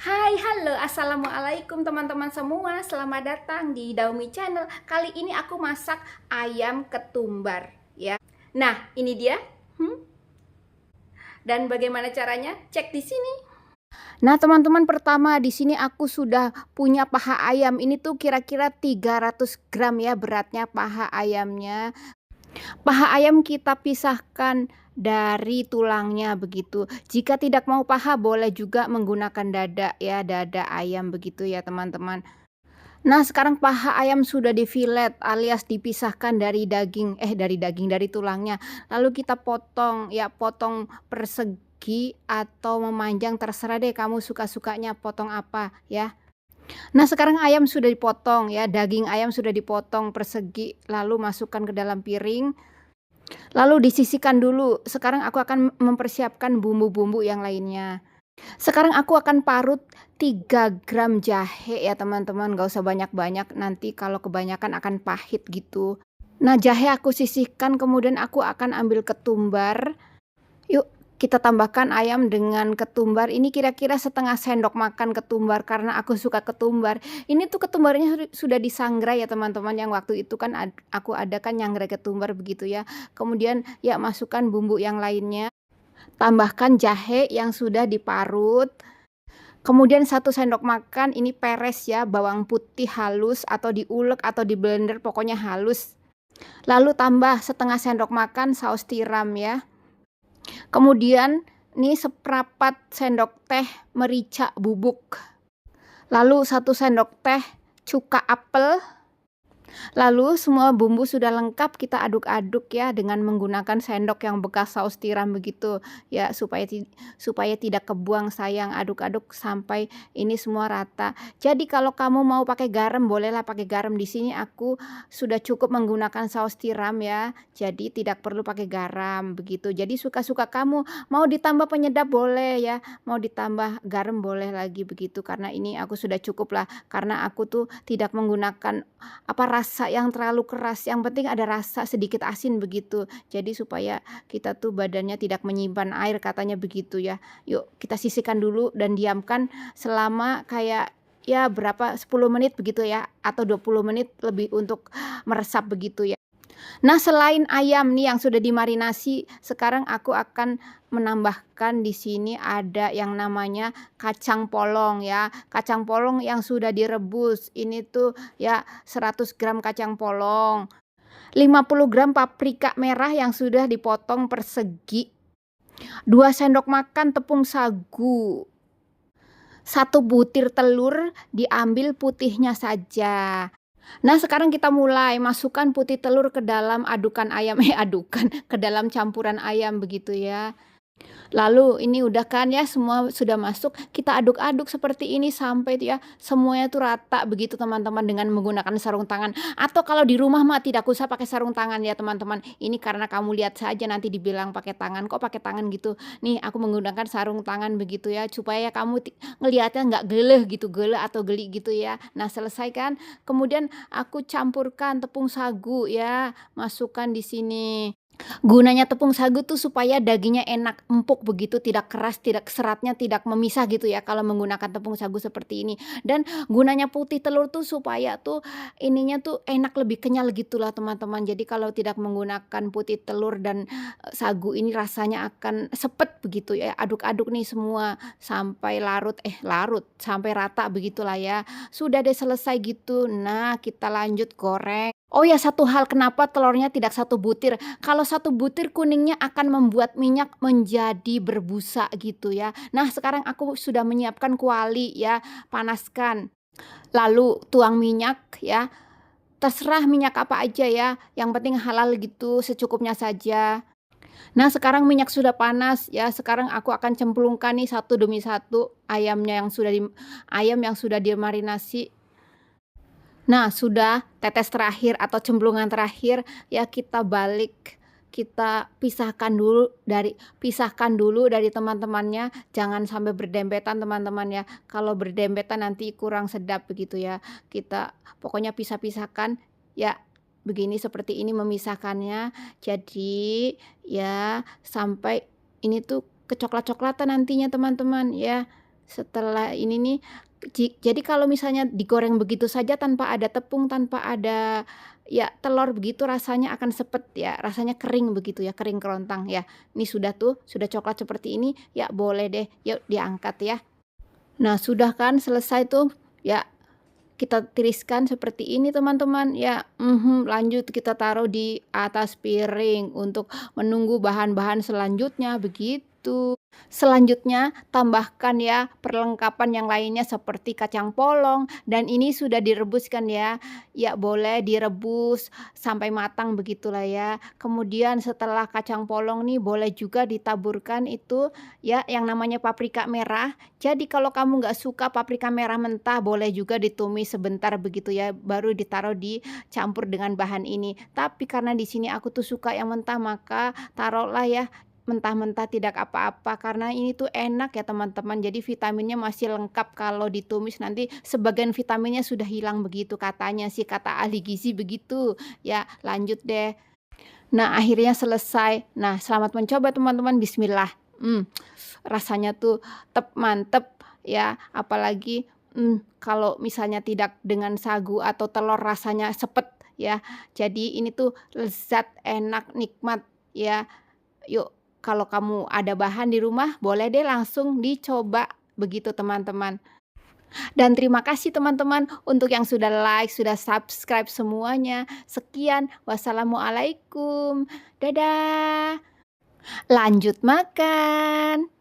Hai, halo, assalamualaikum teman-teman semua. Selamat datang di Daumi Channel. Kali ini aku masak ayam ketumbar, ya. Nah, ini dia. Dan bagaimana caranya? Cek di sini. Nah, teman-teman, pertama di sini aku sudah punya paha ayam. Ini tuh kira-kira 300 gram ya beratnya paha ayamnya. Paha ayam kita pisahkan dari tulangnya begitu. Jika tidak mau paha boleh juga menggunakan dada ya, dada ayam begitu ya teman-teman. Nah, sekarang paha ayam sudah difilet alias dipisahkan dari tulangnya. Lalu kita potong ya, potong persegi atau memanjang terserah deh kamu suka-sukanya potong apa ya. Nah, sekarang ayam sudah dipotong ya, daging ayam sudah dipotong persegi lalu masukkan ke dalam piring. Lalu disisihkan dulu. Sekarang aku akan mempersiapkan bumbu-bumbu yang lainnya. Sekarang aku akan parut 3 gram jahe ya teman-teman, gak usah banyak-banyak, nanti kalau kebanyakan akan pahit gitu. Nah, jahe aku sisihkan, kemudian aku akan ambil ketumbar. Yuk kita tambahkan ayam dengan ketumbar. Ini kira-kira setengah sendok makan ketumbar karena aku suka ketumbar. Ini tuh ketumbarnya sudah disangrai ya teman-teman, yang waktu itu kan aku ada kan nyangrai ketumbar begitu ya. Kemudian ya masukkan bumbu yang lainnya. Tambahkan jahe yang sudah diparut. Kemudian 1 sendok makan ini peres ya, bawang putih halus atau diulek atau di blender pokoknya halus. Lalu tambah setengah sendok makan saus tiram ya. Kemudian ini seprapat sendok teh merica bubuk. Lalu 1 sendok teh cuka apel. Lalu semua bumbu sudah lengkap, kita aduk-aduk ya dengan menggunakan sendok yang bekas saus tiram begitu ya, supaya tidak kebuang sayang. Aduk-aduk sampai ini semua rata. Jadi kalau kamu mau pakai garam bolehlah pakai garam. Di sini aku sudah cukup menggunakan saus tiram ya, jadi tidak perlu pakai garam begitu. Jadi suka-suka kamu, mau ditambah penyedap boleh ya, mau ditambah garam boleh lagi begitu, karena ini aku sudah cukup lah, karena aku tuh tidak menggunakan rasa yang terlalu keras, yang penting ada rasa sedikit asin begitu. Jadi supaya kita tuh badannya tidak menyimpan air katanya begitu ya. Yuk kita sisihkan dulu dan diamkan selama kayak ya berapa 10 menit begitu ya, atau 20 menit lebih untuk meresap begitu ya. Nah, selain ayam nih yang sudah dimarinasi, sekarang aku akan menambahkan di sini ada yang namanya kacang polong ya. Kacang polong yang sudah direbus. Ini tuh ya 100 gram kacang polong. 50 gram paprika merah yang sudah dipotong persegi. 2 sendok makan tepung sagu. 1 butir telur diambil putihnya saja. Nah, sekarang kita mulai masukkan putih telur ke dalam adukan ayam, ke dalam campuran ayam begitu ya. Lalu ini udah kan ya, semua sudah masuk, kita aduk-aduk seperti ini sampai ya semuanya tuh rata begitu teman-teman, dengan menggunakan sarung tangan. Atau kalau di rumah mah tidak usah pakai sarung tangan ya teman-teman. Ini karena kamu lihat saja nanti dibilang pakai tangan, kok pakai tangan gitu. Nih aku menggunakan sarung tangan begitu ya, supaya kamu ngelihatnya nggak geleh gitu, geleh atau geli gitu ya. Nah, selesai kan? Kemudian aku campurkan tepung sagu ya, masukkan di sini. Gunanya tepung sagu tuh supaya dagingnya enak, empuk begitu, tidak keras, seratnya tidak memisah gitu ya kalau menggunakan tepung sagu seperti ini. Dan gunanya putih telur tuh supaya tuh ininya tuh enak, lebih kenyal gitulah teman-teman. Jadi kalau tidak menggunakan putih telur dan sagu ini rasanya akan sepet begitu ya. Aduk-aduk nih semua sampai larut, sampai rata begitulah ya. Sudah deh selesai gitu. Nah, kita lanjut goreng. Oh ya, satu hal, kenapa telurnya tidak 1 butir? Kalau 1 butir kuningnya akan membuat minyak menjadi berbusa gitu ya. Nah, sekarang aku sudah menyiapkan kuali ya, panaskan. Lalu tuang minyak ya, terserah minyak apa aja ya, yang penting halal gitu, secukupnya saja. Nah, sekarang minyak sudah panas ya, sekarang aku akan cemplungkan nih satu demi satu ayam yang sudah dimarinasi. Nah, sudah tetes terakhir atau cemplungan terakhir ya, kita balik, kita pisahkan dulu dari teman-temannya, jangan sampai berdempetan teman-teman ya. Kalau berdempetan nanti kurang sedap begitu ya. Kita pokoknya pisahkan ya, begini seperti ini memisahkannya. Jadi ya sampai ini tuh kecoklat-coklatan nantinya teman-teman ya. Setelah ini nih, jadi kalau misalnya digoreng begitu saja tanpa ada tepung, tanpa ada, ya telur begitu rasanya akan sepet ya, rasanya kering begitu ya, kering kerontang ya. Ini sudah tuh, sudah coklat seperti ini, ya boleh deh, yuk diangkat ya. Nah sudah kan selesai tuh, ya kita tiriskan seperti ini teman-teman, ya, lanjut kita taruh di atas piring untuk menunggu bahan-bahan selanjutnya, begitu. Selanjutnya tambahkan ya perlengkapan yang lainnya seperti kacang polong dan ini sudah direbuskan ya. Ya boleh direbus sampai matang begitulah ya. Kemudian setelah kacang polong nih boleh juga ditaburkan itu ya yang namanya paprika merah. Jadi kalau kamu nggak suka paprika merah mentah boleh juga ditumis sebentar begitu ya baru ditaruh dicampur dengan bahan ini. Tapi karena di sini aku tuh suka yang mentah maka taruhlah ya mentah-mentah tidak apa-apa karena ini tuh enak ya teman-teman, jadi vitaminnya masih lengkap kalau ditumis nanti sebagian vitaminnya sudah hilang begitu katanya sih, kata ahli gizi begitu. Ya lanjut deh. Nah akhirnya selesai. Nah selamat mencoba teman-teman, bismillah. Rasanya tuh mantep ya, apalagi, kalau misalnya tidak dengan sagu atau telur rasanya sepet ya. Jadi ini tuh lezat, enak, nikmat ya. Yuk, kalau kamu ada bahan di rumah, boleh deh langsung dicoba, begitu teman-teman. Dan terima kasih teman-teman untuk yang sudah like, sudah subscribe semuanya. Sekian, wassalamualaikum. Dadah. Lanjut makan.